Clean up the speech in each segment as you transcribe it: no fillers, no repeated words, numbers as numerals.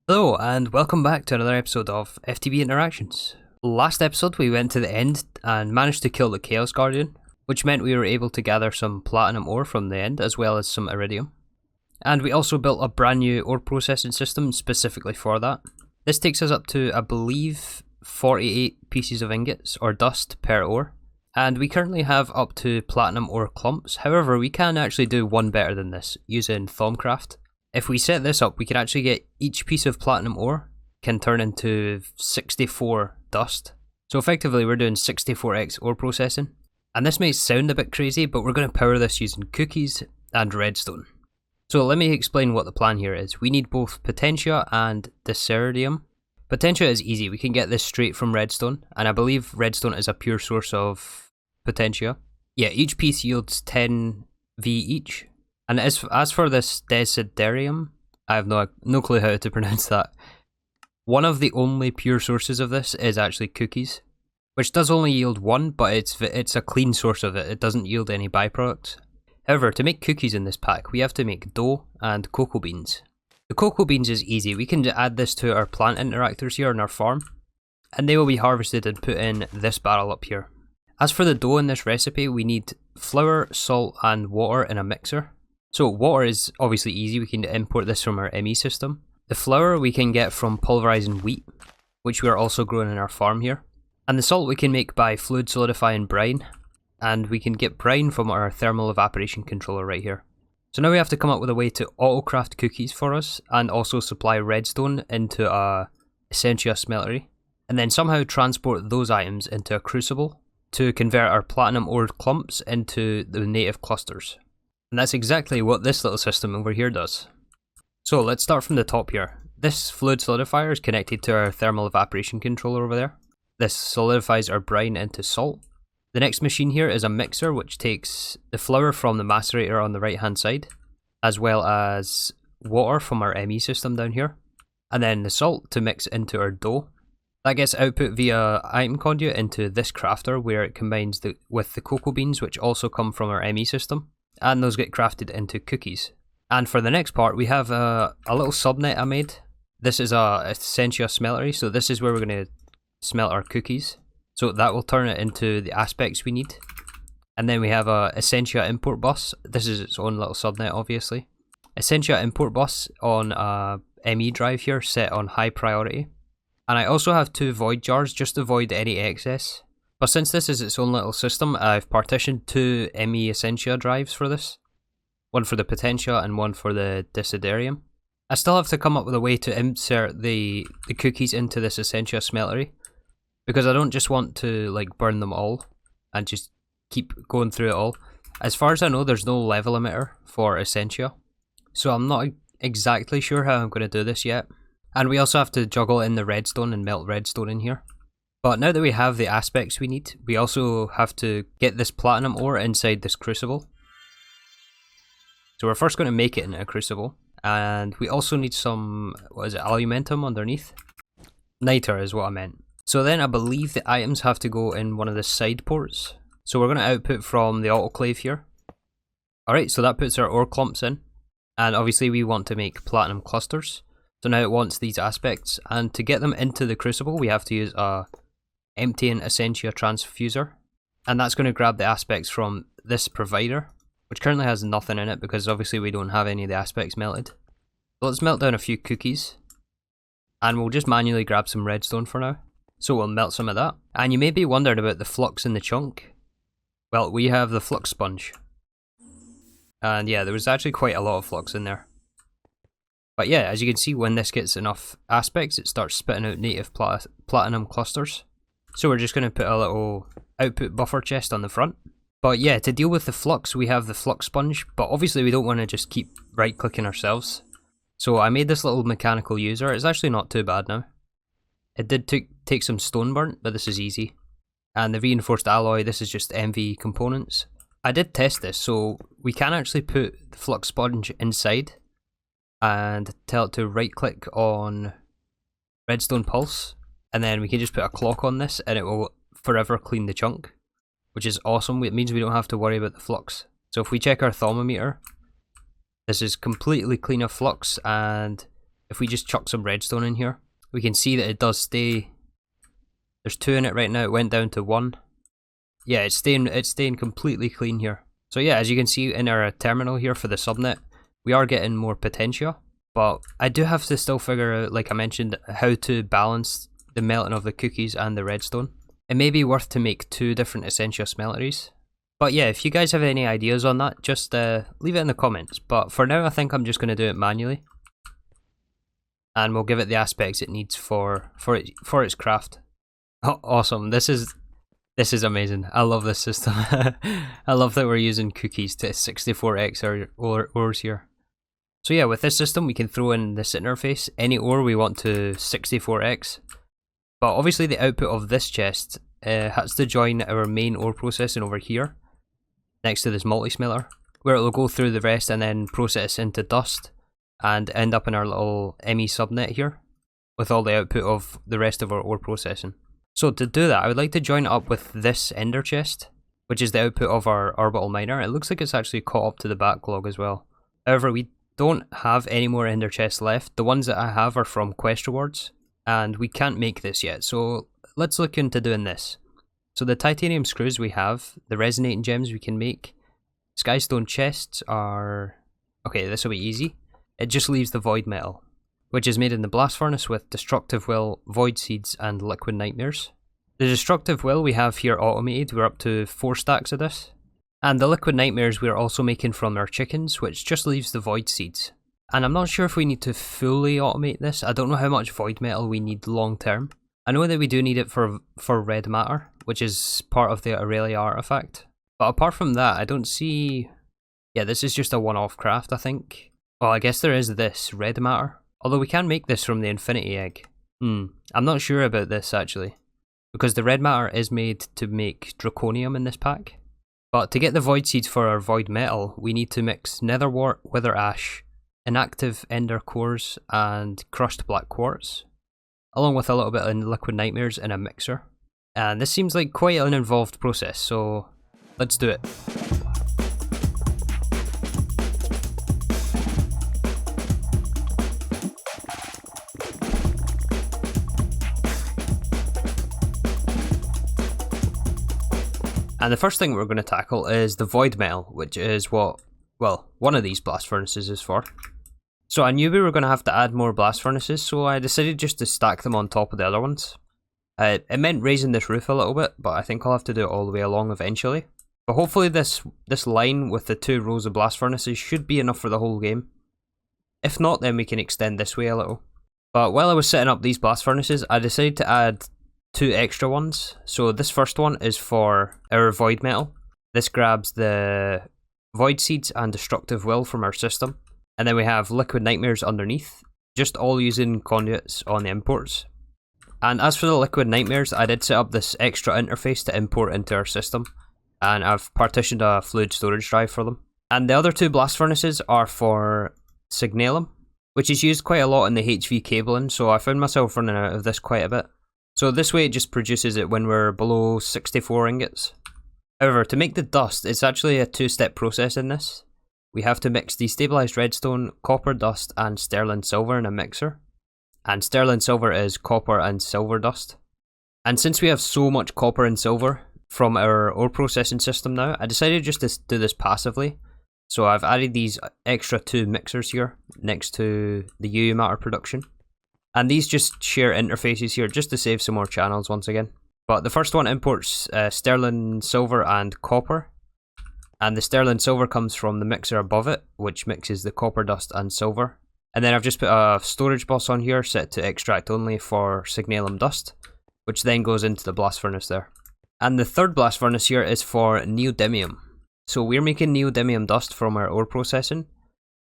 Hello, and welcome back to another episode of FTB Interactions. Last episode, we went to the end and managed to kill the Gaia Guardian, which meant we were able to gather some platinum ore from the end, as well as some iridium. And we also built a brand new ore processing system specifically for that. This takes us up to, I believe, 48 pieces of ingots, or dust, per ore. And we currently have up to platinum ore clumps, however we can actually do one better than this, using thaumcraft. If we set this up, we can actually get each piece of platinum ore can turn into 64 dust. So effectively we're doing 64x ore processing. And this may sound a bit crazy, but we're going to power this using cookies and redstone. So let me explain what the plan here is. We need both Potentia and Iridium. Potentia is easy, we can get this straight from redstone, and I believe redstone is a pure source of Potentia. Yeah, each piece yields 10V each. And as for this Desiderium, I have no clue how to pronounce that. One of the only pure sources of this is actually cookies, which does only yield one, but it's a clean source of it. It doesn't yield any byproducts. However, to make cookies in this pack, we have to make dough and cocoa beans. The cocoa beans is easy. We can add this to our plant interactors here in our farm, and they will be harvested and put in this barrel up here. As for the dough in this recipe, we need flour, salt, and water in a mixer. So water is obviously easy, we can import this from our ME system. The flour we can get from pulverizing wheat, which we are also growing in our farm here. And the salt we can make by fluid solidifying brine, and we can get brine from our thermal evaporation controller right here. So now we have to come up with a way to auto-craft cookies for us, and also supply redstone into a Essentia smeltery, and then somehow transport those items into a crucible to convert our platinum ore clumps into the native clusters. And that's exactly what this little system over here does. So let's start from the top here. This fluid solidifier is connected to our thermal evaporation controller over there. This solidifies our brine into salt. The next machine here is a mixer which takes the flour from the macerator on the right hand side, as well as water from our ME system down here, and then the salt to mix into our dough. That gets output via item conduit into this crafter where it combines with the cocoa beans, which also come from our ME system. And those get crafted into cookies. And for the next part, we have a little subnet I made. This is a Essentia smeltery, so this is where we're going to smelt our cookies. So that will turn it into the aspects we need. And then we have a Essentia import bus. This is its own little subnet, obviously. Essentia import bus on a ME drive here, set on high priority. And I also have 2 void jars just to avoid any excess. But since this is its own little system, I've partitioned 2 ME Essentia drives for this. One for the Potentia and one for the Desiderium. I still have to come up with a way to insert the cookies into this Essentia smeltery, because I don't just want to like burn them all and just keep going through it all. As far as I know, there's no level limiter for Essentia, so I'm not exactly sure how I'm going to do this yet. And we also have to juggle in the redstone and melt redstone in here. But now that we have the aspects we need, we also have to get this platinum ore inside this crucible. So we're first going to make it in a crucible. And we also need some, what is it, aluminum underneath? Niter is what I meant. So then I believe the items have to go in one of the side ports. So we're going to output from the autoclave here. Alright, so that puts our ore clumps in. And obviously we want to make platinum clusters. So now it wants these aspects. And to get them into the crucible, we have to use a emptying Essentia transfuser, and that's going to grab the aspects from this provider, which currently has nothing in it because obviously we don't have any of the aspects melted. So let's melt down a few cookies, and we'll just manually grab some redstone for now. So we'll melt some of that. And you may be wondering about the flux in the chunk. Well, we have the flux sponge, and yeah, there was actually quite a lot of flux in there. But yeah, as you can see, when this gets enough aspects, it starts spitting out native platinum clusters. So we're just going to put a little output buffer chest on the front. But yeah, to deal with the flux, we have the flux sponge, but obviously we don't want to just keep right clicking ourselves. So I made this little mechanical user. It's actually not too bad now. It did take some stone burnt, but this is easy. And the reinforced alloy, this is just MV components. I did test this, so we can actually put the flux sponge inside and tell it to right click on redstone pulse. And then we can just put a clock on this and it will forever clean the chunk, which is awesome. It means we don't have to worry about the flux. So if we check our thermometer, this is completely clean of flux, and if we just chuck some redstone in here, we can see that it does stay. There's 2 in it right now, it went down to 1. Yeah, it's staying completely clean here. So yeah, as you can see in our terminal here for the subnet, we are getting more potentia, but I do have to still figure out, like I mentioned, how to balance the melting of the cookies and the redstone. It may be worth to make 2 different essential smelteries. But yeah, if you guys have any ideas on that, just leave it in the comments. But for now, I think I'm just going to do it manually. And we'll give it the aspects it needs for its craft. Oh, awesome. This is amazing. I love this system. I love that we're using cookies to 64x our ores here. So yeah, with this system, we can throw in this interface, any ore we want to 64x. But obviously the output of this chest has to join our main ore processing over here, next to this multi-smelter, where it will go through the rest and then process into dust and end up in our little ME subnet here with all the output of the rest of our ore processing. So to do that, I would like to join it up with this ender chest, which is the output of our orbital miner. It looks like it's actually caught up to the backlog as well. However, we don't have any more ender chests left. The ones that I have are from quest rewards, and we can't make this yet, so let's look into doing this. So the titanium screws we have, the resonating gems we can make, skystone chests are... okay, this will be easy. It just leaves the void metal, which is made in the blast furnace with destructive will, void seeds and liquid nightmares. The destructive will we have here automated, we're up to 4 stacks of this. And the liquid nightmares we're also making from our chickens, which just leaves the void seeds. And I'm not sure if we need to fully automate this. I don't know how much void metal we need long term. I know that we do need it for red matter, which is part of the Aurellia artifact. But apart from that, I don't see... yeah, this is just a one-off craft, I think. Well, I guess there is this red matter. Although we can make this from the infinity egg. I'm not sure about this actually, because the red matter is made to make draconium in this pack. But to get the void seeds for our void metal, we need to mix netherwort, wither ash, inactive ender cores, and crushed black quartz, along with a little bit of liquid nightmares in a mixer. And this seems like quite an involved process, so let's do it. And the first thing we're going to tackle is the void metal, which is what, well, one of these blast furnaces is for. So I knew we were going to have to add more blast furnaces, so I decided just to stack them on top of the other ones. It meant raising this roof a little bit, but I think I'll have to do it all the way along eventually. But hopefully this line with the 2 rows of blast furnaces should be enough for the whole game. If not, then we can extend this way a little. But while I was setting up these blast furnaces, I decided to add 2 extra ones. So this first one is for our void metal. This grabs the void seeds and destructive will from our system. And then we have liquid nightmares underneath, just all using conduits on the imports. And as for the liquid nightmares, I did set up this extra interface to import into our system, and I've partitioned a fluid storage drive for them. And the other 2 blast furnaces are for signalum, which is used quite a lot in the HV cabling, so I found myself running out of this quite a bit. So this way it just produces it when we're below 64 ingots. However, to make the dust, it's actually a 2-step process in this. We have to mix destabilized redstone, copper dust and sterling silver in a mixer. And sterling silver is copper and silver dust. And since we have so much copper and silver from our ore processing system now, I decided just to do this passively. So I've added these extra 2 mixers here next to the UU matter production. And these just share interfaces here just to save some more channels once again. But the first one imports sterling silver and copper. And the sterling silver comes from the mixer above it, which mixes the copper dust and silver. And then I've just put a storage bus on here set to extract only for signalum dust, which then goes into the blast furnace there. And the third blast furnace here is for neodymium. So we're making neodymium dust from our ore processing.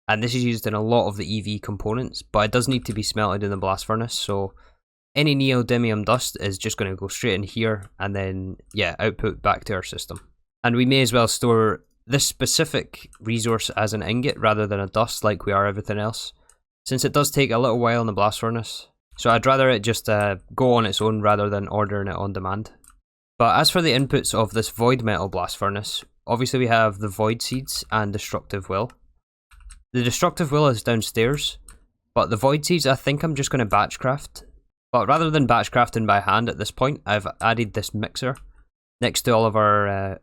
And this is used in a lot of the EV components, but it does need to be smelted in the blast furnace, so any neodymium dust is just going to go straight in here and then, yeah, output back to our system. And we may as well store this specific resource as an ingot rather than a dust like we are everything else, since it does take a little while in the blast furnace. So I'd rather it just go on its own rather than ordering it on demand. But as for the inputs of this void metal blast furnace, obviously we have the void seeds and destructive will. The destructive will is downstairs, But the void seeds, I think I'm just going to batch craft. But rather than batch crafting by hand at this point, I've added this mixer next to all of our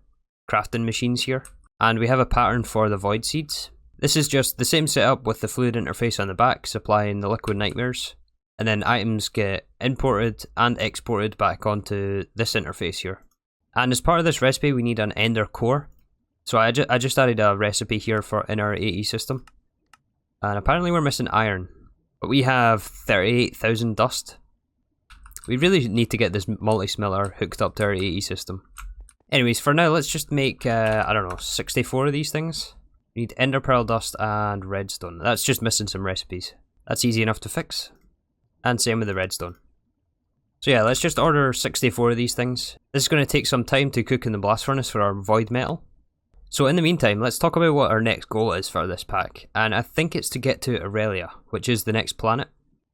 crafting machines here. And we have a pattern for the void seeds. This is just the same setup with the fluid interface on the back, supplying the liquid nightmares. And then items get imported and exported back onto this interface here. And as part of this recipe, we need an ender core. So I just added a recipe here in our AE system. And apparently we're missing iron. But we have 38,000 dust. We really need to get this multi-smelter hooked up to our AE system. Anyways, for now, let's just make, I don't know, 64 of these things. We need ender pearl dust and redstone. That's just missing some recipes. That's easy enough to fix. And same with the redstone. So yeah, let's just order 64 of these things. This is going to take some time to cook in the blast furnace for our void metal. So in the meantime, let's talk about what our next goal is for this pack. And I think it's to get to Aurellia, which is the next planet.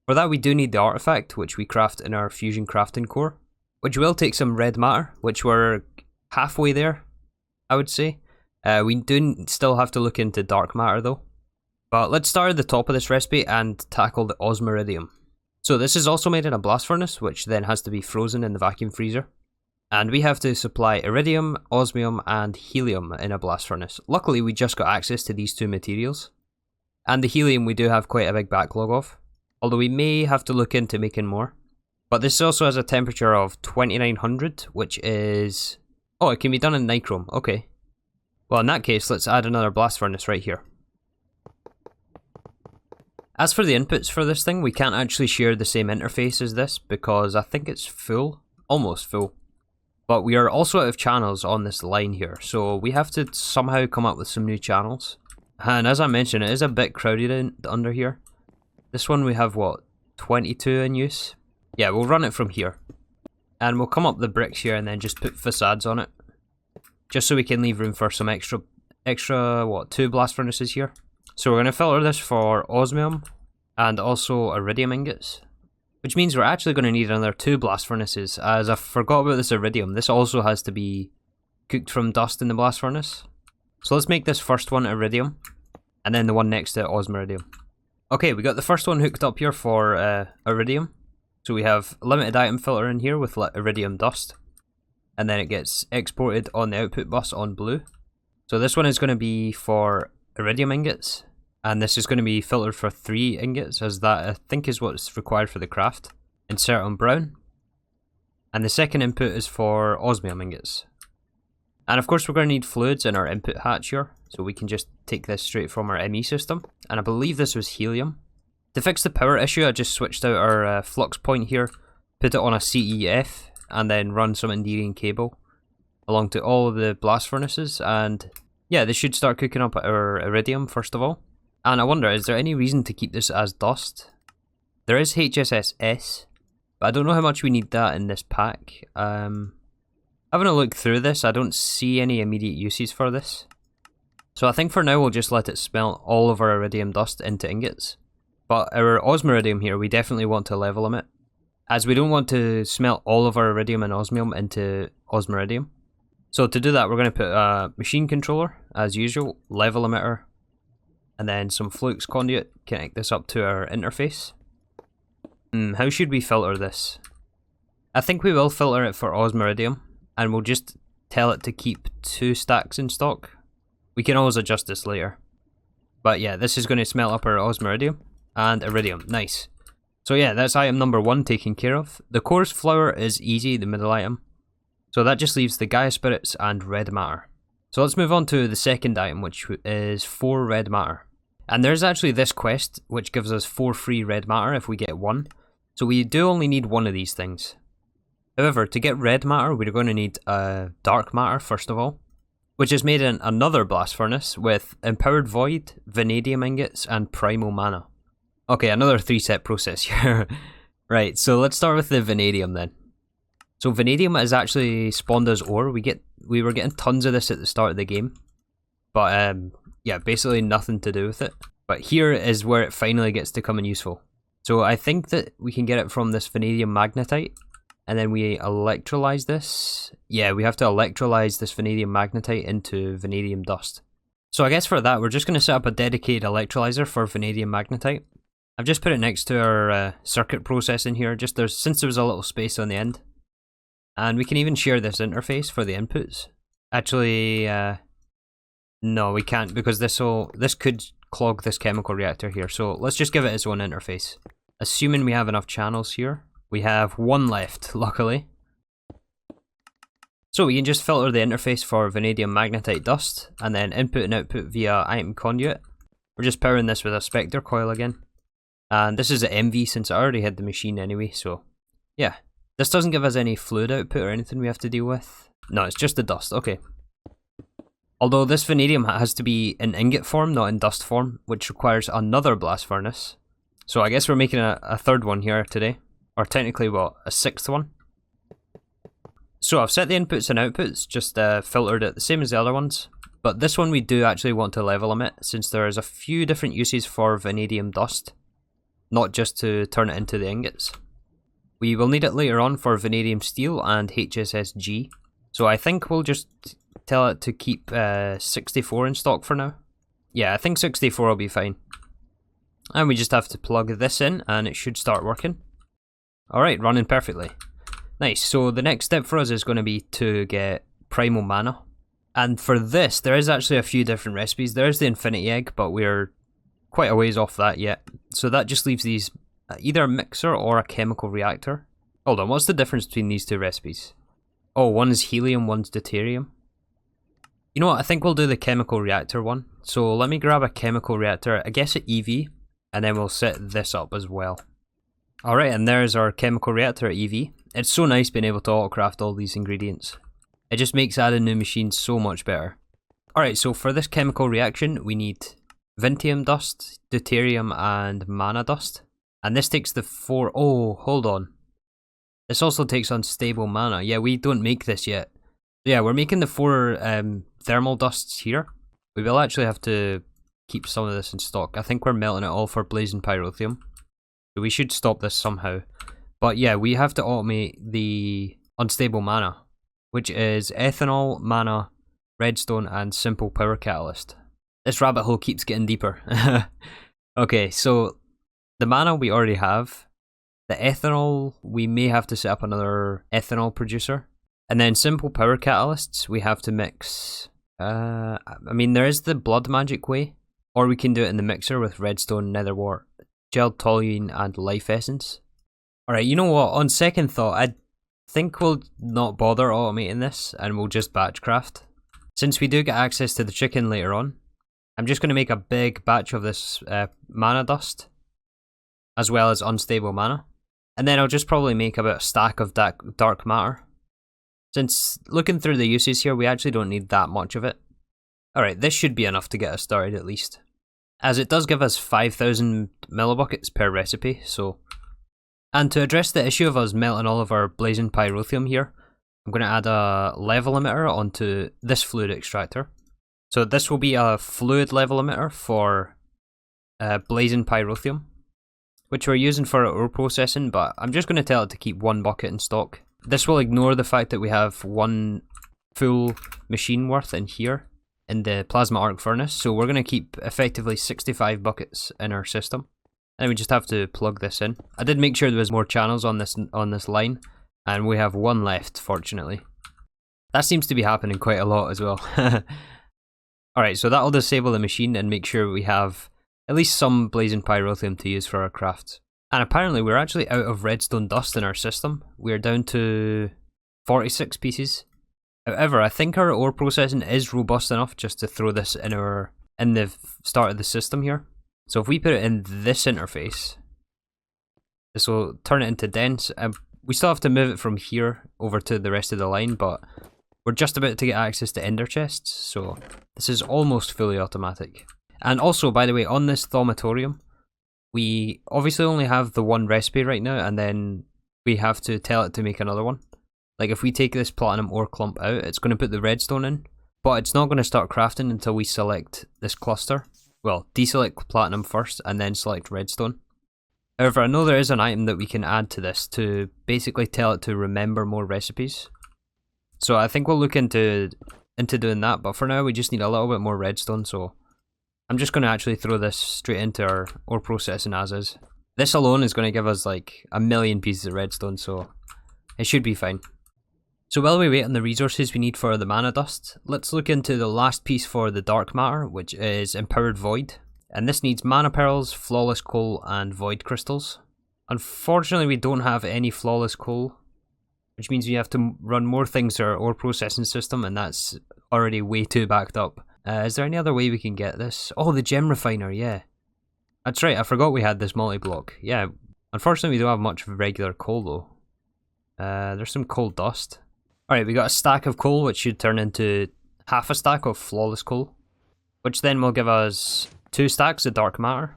For that we do need the artifact, which we craft in our fusion crafting core. Which will take some red matter, which we're halfway there, I would say. We do still have to look into dark matter though. But let's start at the top of this recipe and tackle the Osmium and Iridium. So this is also made in a blast furnace, which then has to be frozen in the vacuum freezer. And we have to supply iridium, osmium and helium in a blast furnace. Luckily we just got access to these two materials. And the helium we do have quite a big backlog of. Although we may have to look into making more. But this also has a temperature of 2900, which is... Oh, it can be done in nichrome, okay. Well, in that case, let's add another blast furnace right here. As for the inputs for this thing, we can't actually share the same interface as this because I think it's full, almost full. But we are also out of channels on this line here, so we have to somehow come up with some new channels. And as I mentioned, it is a bit crowded under here. This one we have, what, 22 in use? Yeah, we'll run it from here. And we'll come up the bricks here and then just put facades on it. Just so we can leave room for some extra, what, 2 blast furnaces here. So we're going to filter this for osmium and also iridium ingots. Which means we're actually going to need another 2 blast furnaces, as I forgot about this iridium. This also has to be cooked from dust in the blast furnace. So let's make this first one iridium, and then the one next to it osmium iridium. Okay, we got the first one hooked up here for iridium. So we have limited item filter in here with iridium dust. And then it gets exported on the output bus on blue. So this one is going to be for iridium ingots. And this is going to be filtered for 3 ingots, as that I think is what's required for the craft. Insert on brown. And the second input is for osmium ingots. And of course we're going to need fluids in our input hatch here. So we can just take this straight from our ME system. And I believe this was helium. To fix the power issue, I just switched out our flux point here. Put it on a CEF. And then run some endearing cable along to all of the blast furnaces. And yeah, this should start cooking up our iridium first of all. And I wonder, is there any reason to keep this as dust? There is HSS, but I don't know how much we need that in this pack. Having a look through this, I don't see any immediate uses for this. So I think for now we'll just let it smelt all of our iridium dust into ingots. But our osmiridium here, we definitely want to level limit, as we don't want to smelt all of our iridium and osmium into osmiridium. So to do that, we're going to put a machine controller, as usual, level emitter, and then some flux conduit, connect this up to our interface. How should we filter this? I think we will filter it for osmiridium, and we'll just tell it to keep 2 stacks in stock. We can always adjust this later. But yeah, this is going to smelt up our osmiridium and iridium. Nice. So yeah, that's item number 1 taken care of. The core's flour is easy, the middle item. So that just leaves the Gaia spirits and red matter. So let's move on to the second item, which is 4 red matter. And there's actually this quest, which gives us 4 free red matter if we get 1. So we do only need 1 of these things. However, to get red matter, we're going to need dark matter first of all, which is made in another blast furnace with empowered void, vanadium ingots, and primal mana. Okay, another 3-step process here. Right, so let's start with the vanadium then. So vanadium is actually spawned as ore. We were getting tons of this at the start of the game, but yeah, basically nothing to do with it. But here is where it finally gets to come in useful. So I think that we can get it from this vanadium magnetite, and then we electrolyze this. Yeah, we have to electrolyze this vanadium magnetite into vanadium dust. So I guess for that, we're just going to set up a dedicated electrolyzer for vanadium magnetite. I've just put it next to our circuit processing here, just since there was a little space on the end. And we can even share this interface for the inputs. Actually, no, we can't, because this could clog this chemical reactor here. So let's just give it its own interface. Assuming we have enough channels here. We have one left, luckily. So we can just filter the interface for vanadium magnetite dust, and then input and output via item conduit. We're just powering this with a Spectre coil again. And this is an MV since I already had the machine anyway, so yeah. This doesn't give us any fluid output or anything we have to deal with. No, it's just the dust, okay. Although this vanadium has to be in ingot form, not in dust form, which requires another blast furnace. So I guess we're making a third one here today. Or technically, what, a sixth one? So I've set the inputs and outputs, just filtered it the same as the other ones. But this one we do actually want to level limit, since there is a few different uses for vanadium dust. Not just to turn it into the ingots. We will need it later on for vanadium steel and HSSG. So I think we'll just tell it to keep 64 in stock for now. Yeah, I think 64 will be fine. And we just have to plug this in and it should start working. Alright, running perfectly. Nice, so the next step for us is going to be to get primal mana. And for this, there is actually a few different recipes. There's the infinity egg, but we're quite a ways off that yet. So that just leaves these either a mixer or a chemical reactor. Hold on, what's the difference between these two recipes? Oh, one is helium, one's deuterium. You know what, I think we'll do the chemical reactor one. So let me grab a chemical reactor, I guess at EV, and then we'll set this up as well. Alright, and there's our chemical reactor at EV. It's so nice being able to autocraft all these ingredients. It just makes adding new machines so much better. Alright, so for this chemical reaction, we need Vintium dust, deuterium, and mana dust. And this takes the 4... Oh, hold on. This also takes unstable mana. Yeah, we don't make this yet. Yeah, we're making the 4 thermal dusts here. We will actually have to keep some of this in stock. I think we're melting it all for blazing pyrotheum. So we should stop this somehow. But yeah, we have to automate the unstable mana, which is ethanol, mana, redstone, and simple power catalyst. This rabbit hole keeps getting deeper. Okay, so the mana we already have. The ethanol, we may have to set up another ethanol producer. And then simple power catalysts, we have to mix... I mean, there is the blood magic way, or we can do it in the mixer with redstone, nether wart, gel toluene, and life essence. Alright, you know what, on second thought, I think we'll not bother automating this, and we'll just batch craft. Since we do get access to the chicken later on, I'm just going to make a big batch of this mana dust, as well as unstable mana. And then I'll just probably make about a stack of dark matter. Since looking through the uses here, we actually don't need that much of it. Alright, this should be enough to get us started at least. As it does give us 5,000 millibuckets per recipe, so... And to address the issue of us melting all of our blazing pyrotheum here, I'm going to add a level emitter onto this fluid extractor. So this will be a fluid level emitter for blazing pyrotheum, which we're using for our ore processing, but I'm just going to tell it to keep 1 bucket in stock. This will ignore the fact that we have 1 full machine worth in here in the plasma arc furnace, so we're going to keep effectively 65 buckets in our system. And we just have to plug this in. I did make sure there was more channels on this line, and we have 1 left, fortunately. That seems to be happening quite a lot as well. Alright, so that'll disable the machine and make sure we have at least some blazing pyrotheum to use for our crafts. And apparently we're actually out of redstone dust in our system. We're down to 46 pieces. However, I think our ore processing is robust enough just to throw this in the start of the system here. So if we put it in this interface, this will turn it into dense. We still have to move it from here over to the rest of the line, but we're just about to get access to ender chests, so this is almost fully automatic. And also, by the way, on this thaumatorium, we obviously only have the 1 recipe right now, and then we have to tell it to make another one. Like if we take this platinum ore clump out, it's going to put the redstone in, but it's not going to start crafting until we select this cluster. Well, deselect platinum first, and then select redstone. However, I know there is an item that we can add to this to basically tell it to remember more recipes. So I think we'll look into doing that, but for now we just need a little bit more redstone, so I'm just going to actually throw this straight into our ore processing as is. This alone is going to give us like 1,000,000 pieces of redstone, so it should be fine. So while we wait on the resources we need for the mana dust, let's look into the last piece for the dark matter, which is empowered void. And this needs mana pearls, flawless coal, and void crystals. Unfortunately, we don't have any flawless coal, which means we have to run more things through our ore processing system, and that's already way too backed up. Is there any other way we can get this? Oh, the gem refiner, yeah. That's right, I forgot we had this multi-block. Yeah, unfortunately we don't have much regular coal though. There's some coal dust. Alright, we got a stack of coal, which should turn into half a stack of flawless coal, which then will give us 2 stacks of dark matter,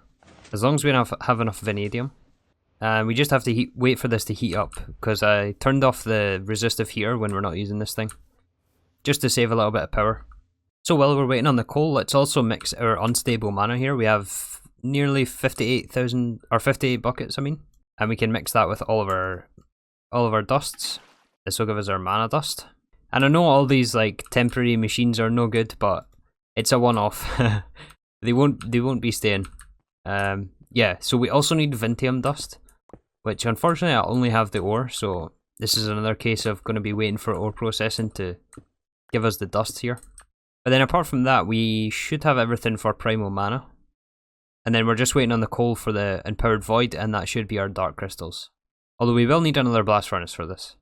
as long as we have enough vanadium. And we just have to wait for this to heat up, because I turned off the resistive heater when we're not using this thing, just to save a little bit of power. So while we're waiting on the coal, let's also mix our unstable mana here. We have nearly 58,000, or 58 buckets, I mean, and we can mix that with all of our dusts. This will give us our mana dust. And I know all these like temporary machines are no good, but it's a one-off. They won't be staying. Yeah, so we also need Vanadium dust, which unfortunately I only have the ore, so this is another case of going to be waiting for ore processing to give us the dust here. But then apart from that, we should have everything for primal mana. And then we're just waiting on the coal for the empowered void, and that should be our dark crystals. Although we will need another blast furnace for this.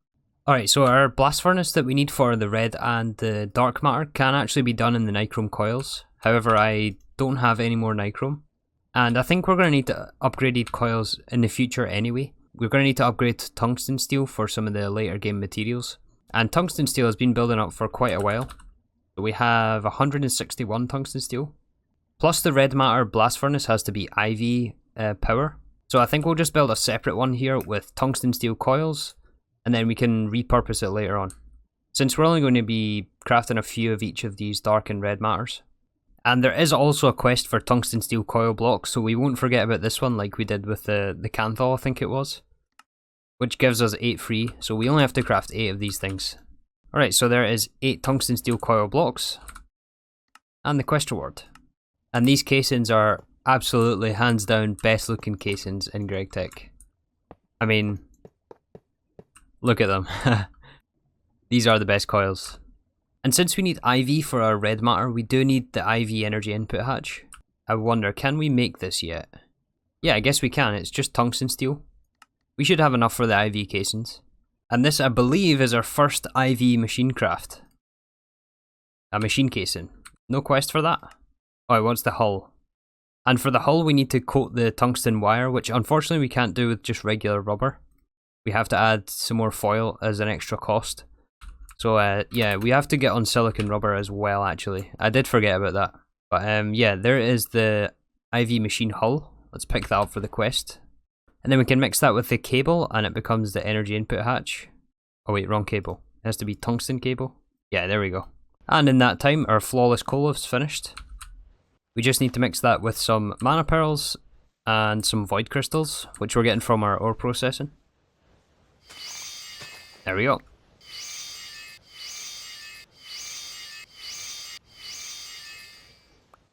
Alright, so our blast furnace that we need for the red and the dark matter can actually be done in the nichrome coils. However, I don't have any more nichrome. And I think we're going to need to upgraded coils in the future anyway. We're going to need to upgrade tungsten steel for some of the later game materials. And tungsten steel has been building up for quite a while. So we have 161 tungsten steel. Plus the red matter blast furnace has to be IV power. So I think we'll just build a separate one here with tungsten steel coils, and then we can repurpose it later on, since we're only going to be crafting a few of each of these dark and red matters. And there is also a quest for tungsten steel coil blocks, so we won't forget about this one like we did with the Canthal, I think it was, which gives us 8 free, so we only have to craft 8 of these things. Alright, so there is 8 tungsten steel coil blocks, and the quest reward. And these casings are absolutely hands down best looking casings in Greg Tech. I mean, look at them. These are the best coils. And since we need IV for our red matter, we do need the IV energy input hatch. I wonder, can we make this yet? Yeah, I guess we can. It's just tungsten steel. We should have enough for the IV casings. And this, I believe, is our first IV machine craft. A machine casing. No quest for that? Oh, it wants the hull. And for the hull, we need to coat the tungsten wire, which unfortunately we can't do with just regular rubber. We have to add some more foil as an extra cost. So yeah, we have to get on silicon rubber as well, actually. I did forget about that. But yeah, there is the IV machine hull. Let's pick that up for the quest. And then we can mix that with the cable, and it becomes the energy input hatch. Oh wait, wrong cable. It has to be tungsten cable. Yeah, there we go. And in that time, our flawless coal is finished. We just need to mix that with some mana pearls and some void crystals, which we're getting from our ore processing. There we go.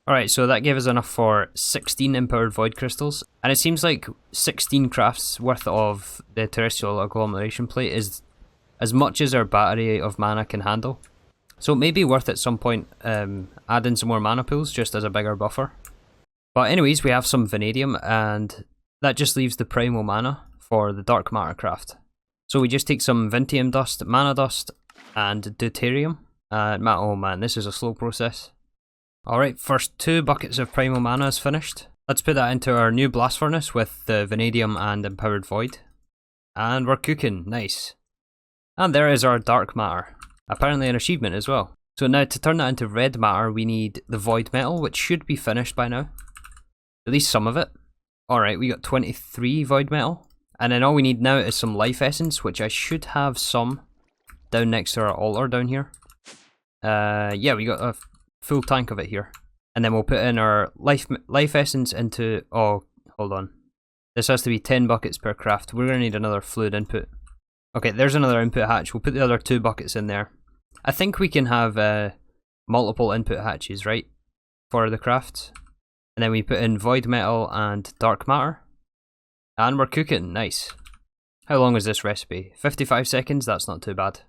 Alright, so that gave us enough for 16 empowered void crystals, and it seems like 16 crafts worth of the terrestrial agglomeration plate is as much as our battery of mana can handle. So it may be worth at some point adding some more mana pools just as a bigger buffer. But anyways, we have some vanadium, and that just leaves the primal mana for the dark matter craft. So we just take some vanadium dust, mana dust, and deuterium. Oh man, this is a slow process. Alright, first 2 buckets of primal mana is finished. Let's put that into our new blast furnace with the vanadium and empowered void. And we're cooking, nice. And there is our dark matter. Apparently an achievement as well. So now to turn that into red matter, we need the void metal, which should be finished by now. At least some of it. Alright, we got 23 void metal. And then all we need now is some life essence, which I should have some down next to our altar down here. Yeah, we got a full tank of it here. And then we'll put in our life essence into... Oh, hold on. This has to be 10 buckets per craft. We're going to need another fluid input. Okay, there's another input hatch. We'll put the other 2 buckets in there. I think we can have multiple input hatches, right? For the crafts. And then we put in void metal and dark matter. And we're cooking, nice. How long is this recipe? 55 seconds, that's not too bad.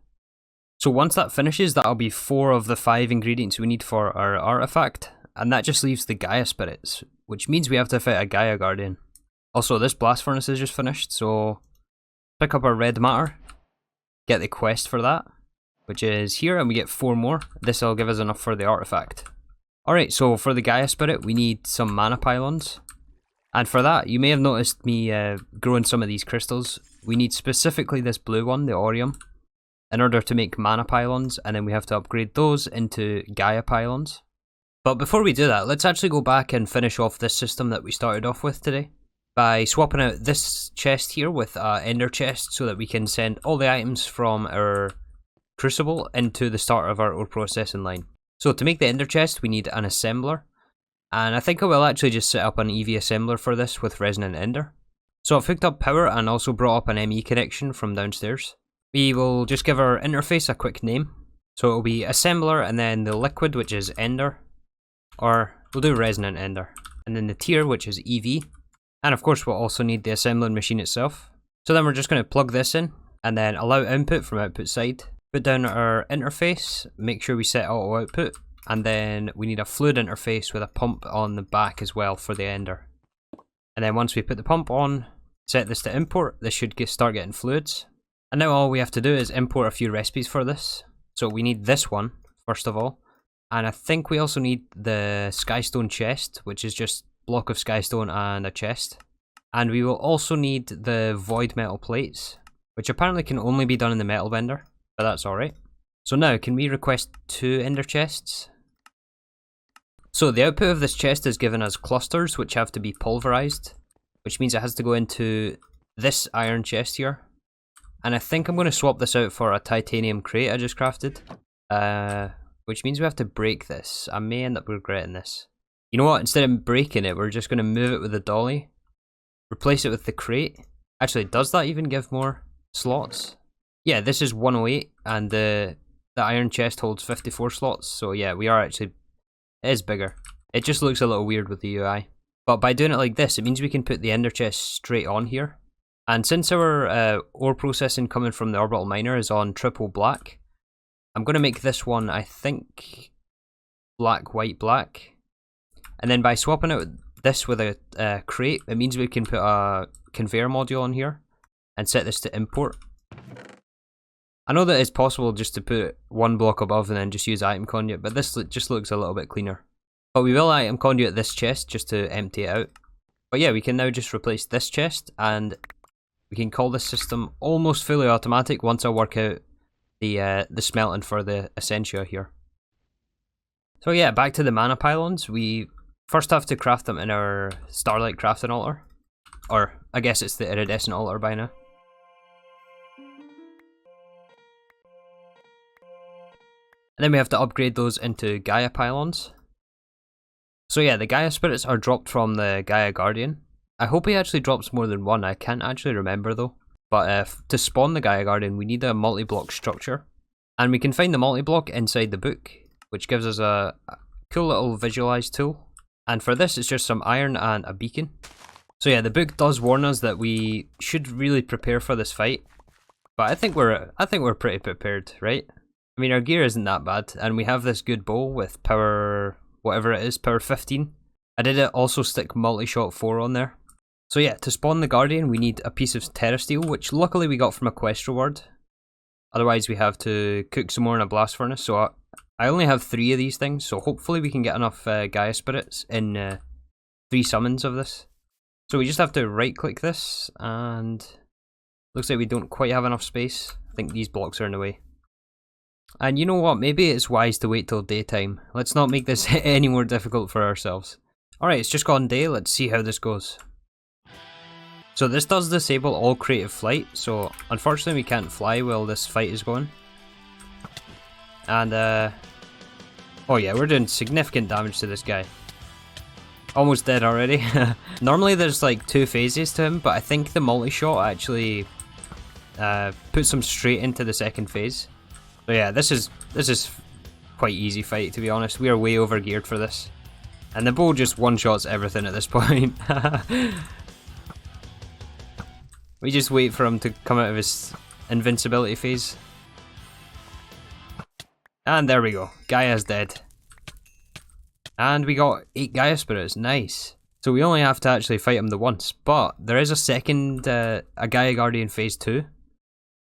So once that finishes, that'll be 4 of the 5 ingredients we need for our artifact. And that just leaves the Gaia spirits, which means we have to fight a Gaia Guardian. Also, this blast furnace is just finished, so pick up our red matter, get the quest for that, which is here, and we get 4 more. This will give us enough for the artifact. Alright, so for the Gaia spirit, we need some mana pylons. And for that, you may have noticed me growing some of these crystals. We need specifically this blue one, the Aurelium, in order to make mana pylons, and then we have to upgrade those into Gaia pylons. But before we do that, let's actually go back and finish off this system that we started off with today by swapping out this chest here with an ender chest so that we can send all the items from our crucible into the start of our ore processing line. So to make the ender chest, we need an assembler, and I think I will actually just set up an EV assembler for this with resonant ender. So I've hooked up power and also brought up an ME connection from downstairs. We will just give our interface a quick name. So it'll be assembler and then the liquid, which is ender, or we'll do resonant ender, and then the tier, which is EV. And of course we'll also need the assembling machine itself. So then we're just going to plug this in and then allow input from output side. Put down our interface, make sure we set auto output, and then we need a fluid interface with a pump on the back as well for the ender. And then once we put the pump on, set this to import, this should start getting fluids. And now all we have to do is import a few recipes for this. So we need this one, first of all. And I think we also need the skystone chest, which is just block of skystone and a chest. And we will also need the void metal plates, which apparently can only be done in the metal bender, but that's alright. So now, can we request 2 ender chests? So the output of this chest is given as clusters, which have to be pulverized, which means it has to go into this iron chest here. And I think I'm going to swap this out for a titanium crate I just crafted, which means we have to break this. I may end up regretting this. You know what, instead of breaking it, we're just going to move it with the dolly, replace it with the crate. Actually, does that even give more slots? Yeah, this is 108, and the iron chest holds 54 slots, so yeah, we are actually, it is bigger. It just looks a little weird with the UI. But by doing it like this, it means we can put the ender chest straight on here. And since our ore processing coming from the orbital miner is on triple black, I'm going to make this one, I think, black, white, black. And then by swapping out this with a crate, it means we can put a conveyor module on here and set this to import. I know that it's possible just to put one block above and then just use item conduit, but this just looks a little bit cleaner. But we will item conduit this chest just to empty it out. But yeah, we can now just replace this chest, and we can call this system almost fully automatic once I work out the smelting for the Essentia here. So yeah, back to the mana pylons. We first have to craft them in our Starlight crafting altar. Or, I guess it's the iridescent altar by now. And then we have to upgrade those into Gaia pylons. So yeah, the Gaia spirits are dropped from the Gaia Guardian. I hope he actually drops more than one, I can't actually remember though. But to spawn the Gaia Guardian, we need a multi-block structure. And we can find the multi-block inside the book, which gives us a cool little visualize tool. And for this, it's just some iron and a beacon. So yeah, the book does warn us that we should really prepare for this fight. But I think we're pretty prepared, right? I mean, our gear isn't that bad, and we have this good bow with power, whatever it is, power 15. I did also stick multi-shot 4 on there. So yeah, to spawn the Guardian, we need a piece of terrasteel, which luckily we got from a quest reward. Otherwise, we have to cook some more in a blast furnace. So I only have 3 of these things, so hopefully we can get enough Gaia spirits in 3 summons of this. So we just have to right-click this, and looks like we don't quite have enough space. I think these blocks are in the way. And you know what, maybe it's wise to wait till daytime. Let's not make this any more difficult for ourselves. Alright, it's just gone day, let's see how this goes. So this does disable all creative flight, so unfortunately we can't fly while this fight is going. And oh yeah, we're doing significant damage to this guy. Almost dead already. Normally there's like 2 phases to him, but I think the multi-shot actually puts him straight into the second phase. So yeah, this is quite easy fight, to be honest. We are way over geared for this. And the bow just one-shots everything at this point. We just wait for him to come out of his invincibility phase. And there we go. Gaia's dead. And we got 8 Gaia spirits. Nice. So we only have to actually fight him the once. But there is a second, a Gaia Guardian phase 2.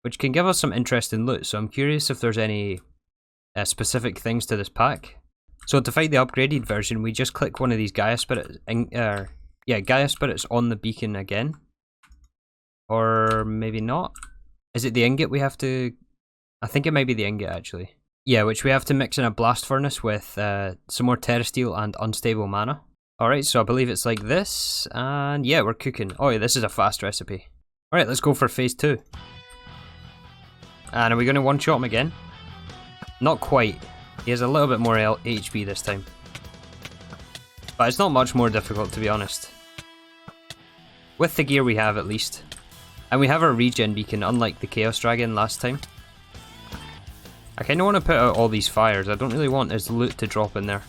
Which can give us some interesting loot. So I'm curious if there's any specific things to this pack. So to fight the upgraded version, we just click one of these Gaia spirits. Gaia spirits on the beacon again. Or maybe not. Is it the ingot we have to... I think it might be the ingot actually. Yeah, which we have to mix in a blast furnace with some more terrasteel and unstable mana. Alright, so I believe it's like this. And yeah, we're cooking. Oh yeah, this is a fast recipe. Alright, let's go for phase 2. And are we going to one-shot him again? Not quite. He has a little bit more HP this time. But it's not much more difficult, to be honest. With the gear we have, at least. And we have our regen beacon, unlike the Chaos Dragon last time. I kind of want to put out all these fires. I don't really want his loot to drop in there.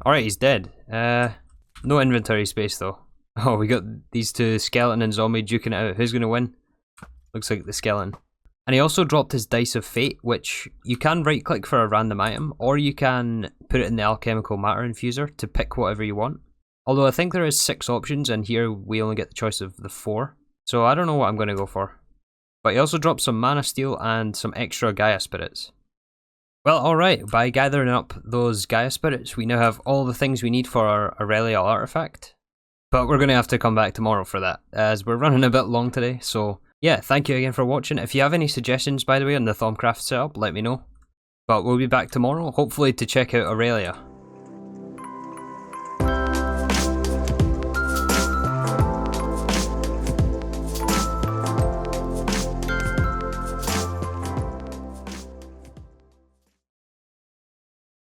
Alright, he's dead. No inventory space though. Oh, we got these two, skeleton and zombie, duking it out. Who's going to win? Looks like the skeleton. And he also dropped his Dice of Fate, which you can right click for a random item, or you can put it in the alchemical matter infuser to pick whatever you want. Although I think there is 6 options, and here we only get the choice of the 4. So I don't know what I'm going to go for. But he also dropped some mana steel and some extra Gaia spirits. Well, alright, by gathering up those Gaia spirits, we now have all the things we need for our Aurellia artifact. But we're going to have to come back tomorrow for that, as we're running a bit long today. So yeah, thank you again for watching. If you have any suggestions, by the way, on the thaumcraft setup, let me know. But we'll be back tomorrow, hopefully to check out Aurellia.